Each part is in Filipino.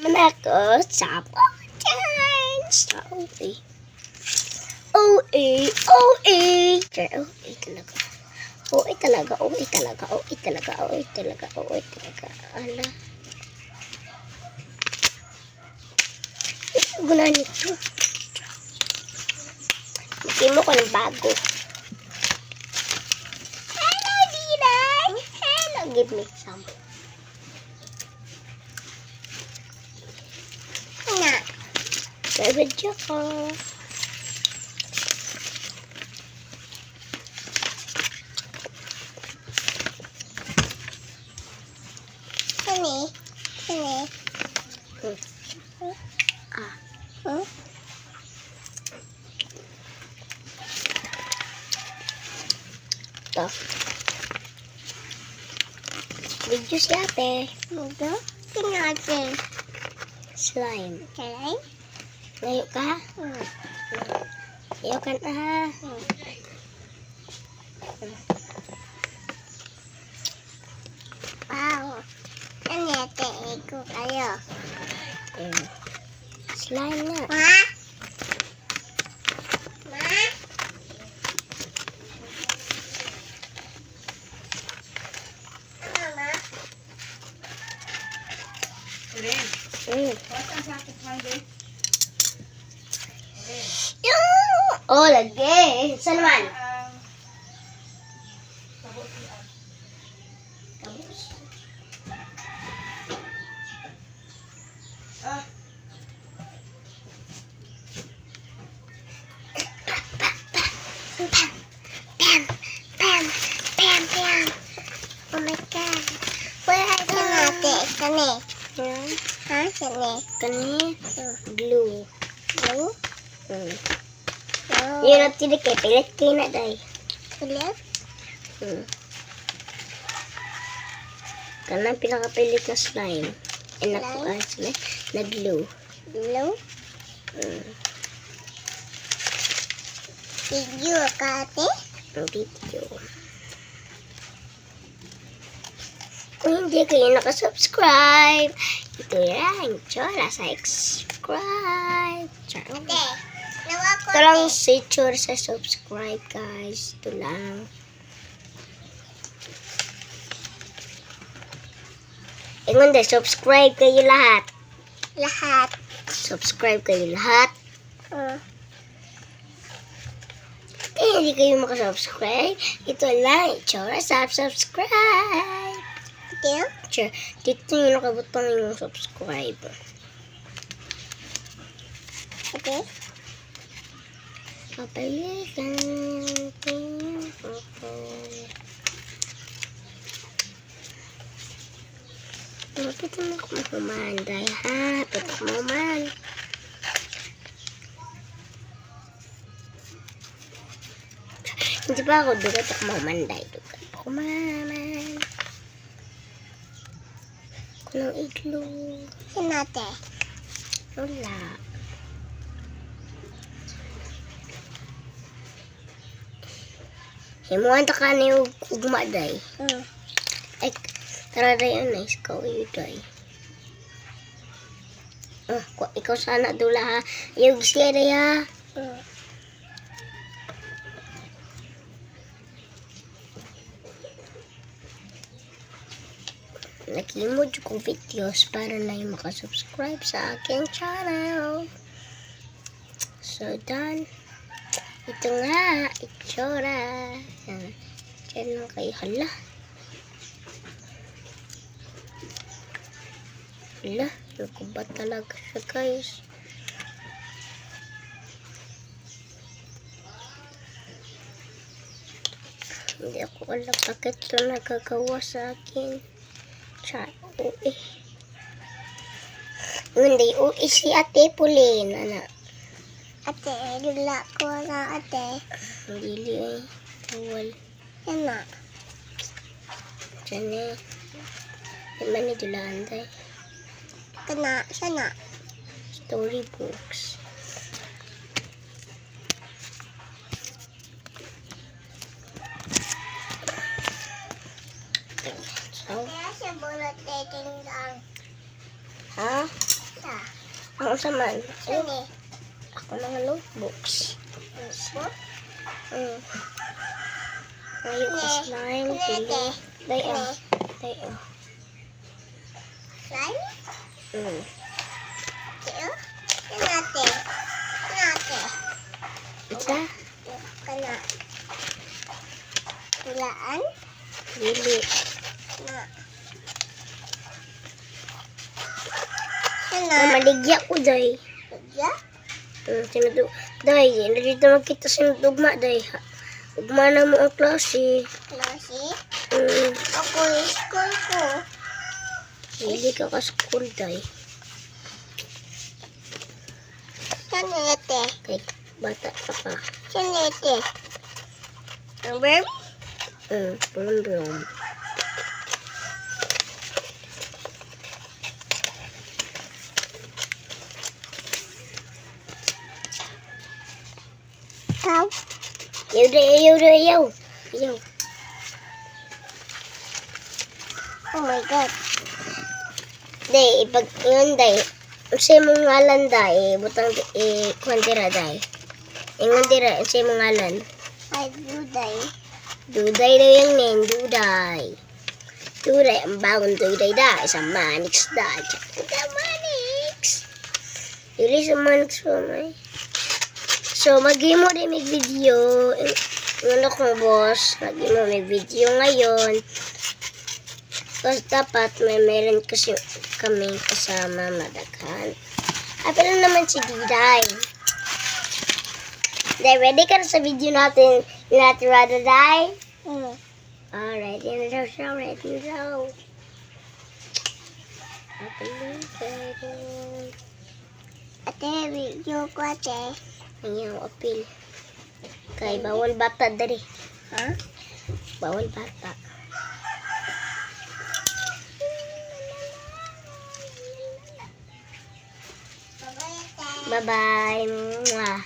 Naman ako sa podcast. OA. OA. OA. OA talaga. OA talaga. OA talaga. OA talaga. OA talaga. OA talaga. Ala. Ito guna nito. Magkimo ko ng bago. Hello, Dinay. Hello. Give me some. Na. Video ko. Kani? Kani? Ah. Huh? Ito. Video si ate. Ito? Sino ate? Slime. Slime? Layo ka? Layo ka na ha? Wow. Ano ate? Ego kayo. Slime na. Ma? Ma? Mama? Oh, lagi. Saan naman? Bam! Bam! Bam! Bam! Oh my God. Where are you natin? Kani? Ha? Kani? Kani? Blue. Blue? Yun ang tinik eh. Pilit kayo na dahi. Pilit? Kanang pinakapilit na slime. And na glue. Glue? Video ka ate? Video. Kung hindi kayo nakasubscribe, ito yan. Tsura, subscribe. Tsura. Ito lang si Tsura sa subscribe, guys. Ito lang. Ingon din, subscribe kayo lahat. Lahat. Subscribe kayo lahat. Hindi kayo makasubscribe. Ito lang. Tsura, subscribe. Dito? Dito yung nakabutang yung subscribe. Okay. Papalikan. Lapit mo ako mahumanday, ha? Lapit ako mahuman. Hindi pa ako dugat ako mahumanday. Dugat ako mahuman. Kulang igloo. Saan natin? Wala. Himuan ta ka na yung ugma, day. Ay, tara day yun, nice. Ikaw yun, day. Ikaw sana dula, ha? Yung siya, day, ha? Nakimod ko videos para na yung makasubscribe sa aking channel. So, done. Ito nga, itsura. Diyan lang kayo. Hala. Hala, ko ba talaga siya, guys? Hindi ako alam bakit ito nagagawa sa akin. Uy. Hindi, uy si ate Pulin. Ano? Ate, dula ko na ate. Dili eh. Awal. Yan na. Diyan eh. Yan man ni dulaan tayo. Kana, sana. Storybooks. So, ha? Ako sa man. Sini. Ako mga notebooks. Ngayon ko slime. Pili. Dayo. Slime? Mm. Tiyo? Nate. Ita? Kana. Tulaan? Pili. Na. Kana. Maligya ko, day. Ya? Sinudug. Day, dito magkita sinudugma, day. Ugma na mo ang klase. Klase? Mm. Ako school ko. Hindi ka ka-school, day. Sanete. Kay bata ka pa. Sanete. Ang verb? Belum. Kau? Yaw. Oh my God. Day, pag yun, day. Unsay mong ngalan, day. Butang, kuhan tira, day. Ingon tira, unsay mong ngalan. Ay, duday. Duday daw yung nen, duday. Duday, ang bagon duday da. Isang manix da. Isang manix. Dili sa manix po, may. So, mag-mo rin may video. Ano ko, boss? Mag-mo may video ngayon. Kasi dapat may meron kasi kami kasama madaghan. Pero naman si Diday. Day, ready ka na sa video natin? Natin rather die? Alright, yun na daw siya. Ready na daw. Ate, video ko ate. Ayaw, apil. Kay bawal bata dari. Ha? Bawal bata. Bye-bye. Mwah.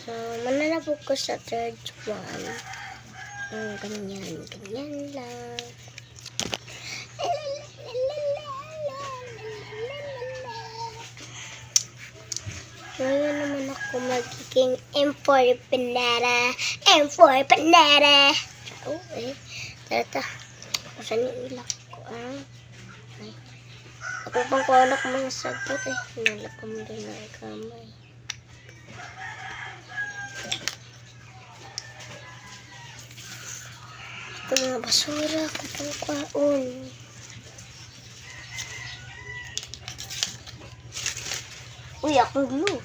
So, mananapog ko sa third one. Ganyan lang. Ngayon naman ako magiging M4 Panera. Oh, Tata. Saan yung ilak ko, Ako pang kuha ko mga sagot, Nalapam din na kamay. Ito mga basura. Ako pang kuhaon. Uy, akong glue.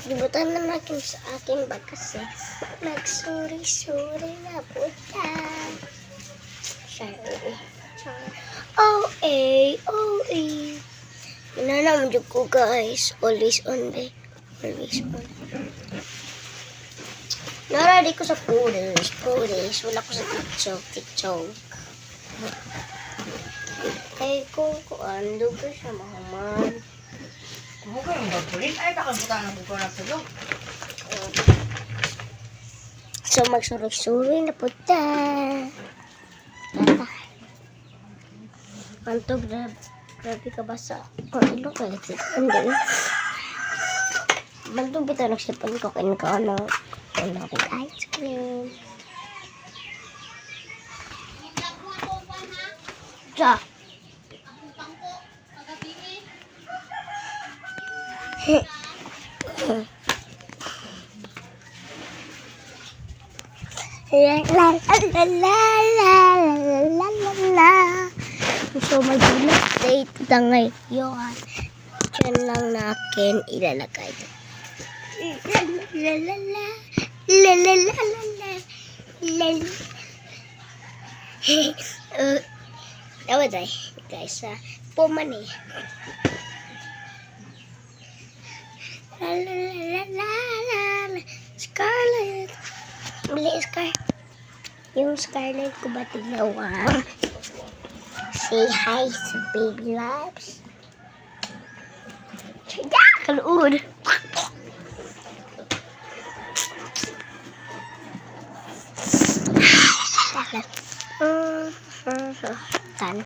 Libutan na natin sa aking bag kasi magsuri-suri na puta. Sorry. OA. Nananaman ko guys. Always on. Naradi ko sa photos. Wala ko sa TikTok. Ay, kung ando ko siya mahaman. Bukan yung bagulin. Ay, nakabutan ng buko na sa'yo. So, magsuri-suri na puta. Manto, grabe ka ba sa ilo ka? Hindi. Manto, bito nagsipan ko kain ka ng ice cream. Sa? So, mag-ilap date na ngayon. Diyan lang na akin ilalagay. Dawa day, guys, puman eh. La la la la la la, Scarlet. Bili Scar. Yung Scarlet ko ba tinawag? Say hi sa baby loves. Tiyada, kaluod. Tan.